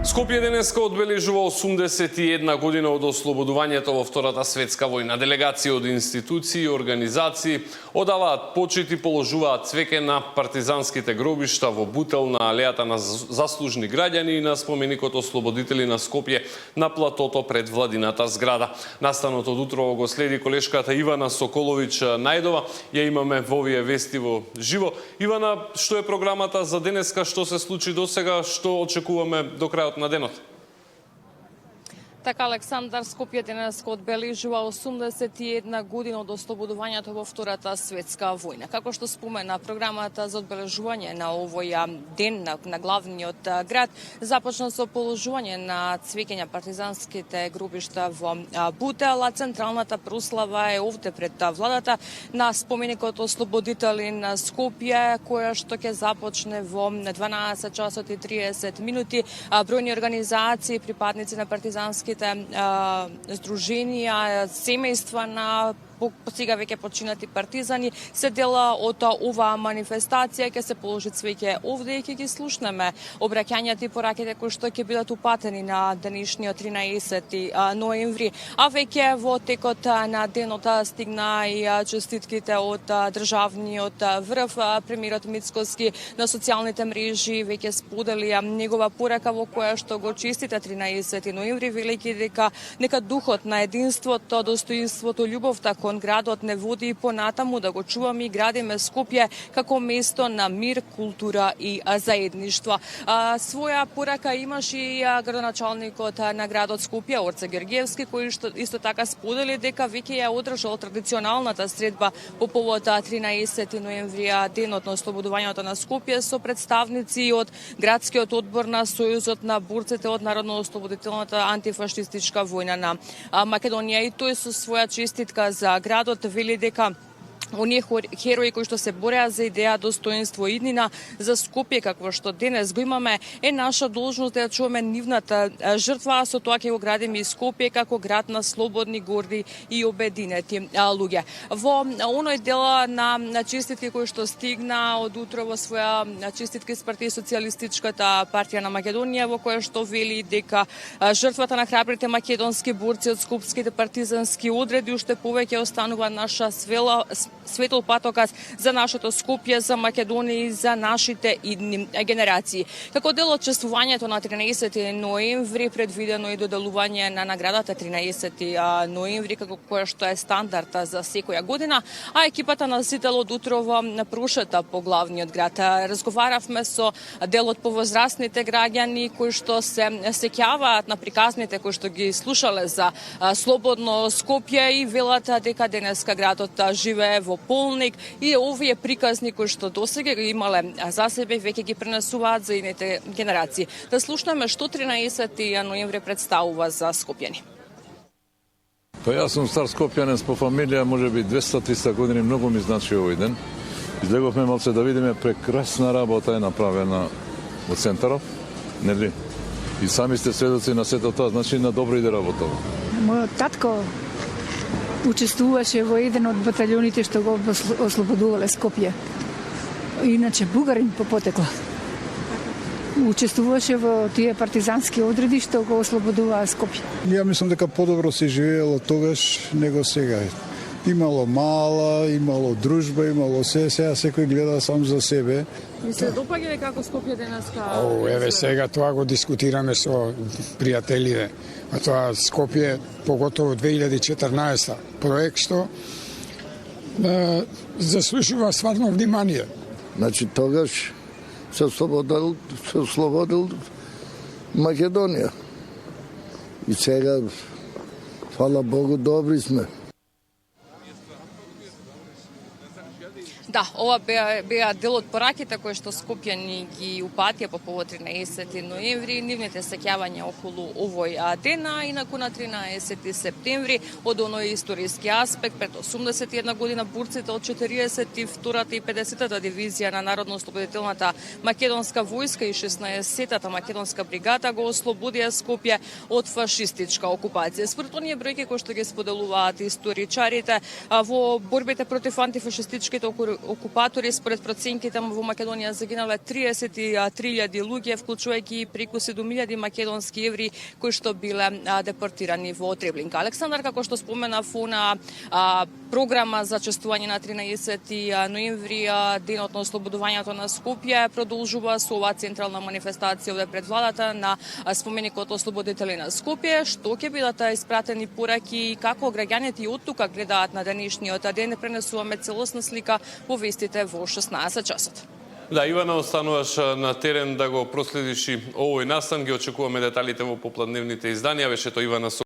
Скопје денеска одбележува 81 година од ослободувањето во Втората светска војна. Делегации од институции и организации одаваат почит и положуваат цвеќе на партизанските гробишта во Бутел, на алејата на заслужни граѓани и на споменикот Ослободители на Скопје на платото пред владината зграда. Настанот од утрово го следи колешката Ивана Соколович Најдова. Ја имаме во овие вести во живо. Ивана, што е програмата за денеска, што се случи досега, што очекуваме до крајот на денот? Така, Александар, Скопје денеска одбележува 81 година од ослободувањето во Втората светска војна. Како што спомена, програмата за одбележување на овој ден на главниот град започна со положување на цвеќења партизанските гробишта во Бутел, а централната прослава е овде пред владата на споменикот Ослободители на Скопје, која што ќе започне во 12 часот и 30 минути. Бројни организации, припадници на партизански здруженија, семејства на сега веќе починати партизани се дела од оваа манифестација. Ќе се положи цвеќе овде и ќе ги слушнеме обраќањата и пораките кои што ќе бидат упатени на денешниот 13 ноември. А веќе во текот на денот стигна и честитките од државниот врв. Премиерот Мицкоски на социјалните мрежи веќе сподели негова порака во која што го честита 13 ноември, велики дека нека духот на единството, достоинството, љубовта кон градот не води и понатаму да го чуваме и градиме Скопје како место на мир, култура и заедништво. Своја порака имаш и градоначалникот на градот Скопје, Орце Гергиевски, кој што исто така сподели дека веќе ја одржал традиционалната средба по повод 13 ноември, денот на ослободувањето на Скопје, со представници од градскиот одбор на Сојузот на борците од Народно-ослободителната антифашистичка војна на Македонија. И тој со своја честитка за градот вели дека оние херои кои што се бореа за идеја, достоинство и иднина за Скопје, какво што денес го имаме, е наша должност да ја чуваме нивната жртва, а со тоа ќе го градиме и Скопје како град на слободни, горди и обединети луѓе. Во оној дел на честитки кои што стигна од утро во своја честитки с партија Социјалистичката партија на Македонија, во која што вели дека жртвата на храбрите македонски борци од скопските партизански одреди уште повеќе останува наша светол патоказ за нашето Скопје, за Македонија и за нашите идни генерации. Како дел од чествувањето на 13 ноември предвидено и доделување на наградата 13 ноември, како која што е стандард за секоја година, а екипата на носител од утрово прошета по главниот град. Разговаравме со дел од повозрастните граѓани кои што се сеќаваат на приказните кои што ги слушале за слободно Скопје и велат дека денеска градот живее во полник и овие приказни кои што досега ги имале за себе веќе ги пренесуваат за идните генерации. Да слушнеме што 13 ноември представува за скопјани. Па јас сум стар скопјанец по фамилија, можеби 200-300 години, многу ми значи овој ден. Излеговме малце да видиме, прекрасна работа е направена во центарот, нели? И сами сте сведоци на сето тоа, значи на добро иде работа. Мојот татко учествуваше во еден од баталјоните што го ослободувале Скопје. Иначе бугарин по потекло. Учествуваше во тие партизански одреди што го ослободуваа Скопје. Ја мислам дека подобро се живеело тогаш него сега. Имало мала, имало дружба, имало се, сега секој гледа сам за себе. Ви се допаѓа како Скопје денеска? Еве сега тоа го дискутираме со пријателите. А тоа Скопје, поготово 2014 проект што заслужува стварно внимание. Значи тогаш се ослободил Македонија. И сега, фала Богу, добри сме. Да, ова беа дел од пораките кои што скопјани ги упатија по повод 13 ноември, нивните сеќавања околу овој ден, а инаку на 13 септември од оној историски аспект пред 81 година борците од 42-та и 50-та дивизија на Народно-ослободителната македонска војска и 16-та македонска бригада го ослободија Скопје од фашистичка окупација. Според оние бројки кои што ги споделуваат историчарите во борбите против антифашистичките окупатори, според проценките во Македонија загинале 33.000 луѓе, вклучувајќи и преку 7.000 македонски евреи кои што биле депортирани во Треблинка. Александар, како што споменав, на програма за чествување на 13 ноември, денот на ослободувањето на Скопје, продолжува со оваа централна манифестација овде пред владата на споменикот Ослободители на Скопје. Што ќе бидат испратени пораки и како граѓаните и оттука гледаат на денешниот ден, пренесуваме целосна слика во вестите во 16 часот. Да, Ивана, остануваш на терен да го проследиш и овој настан. Ги очекуваме деталите во попладневните изданија. Беше тоа Ивана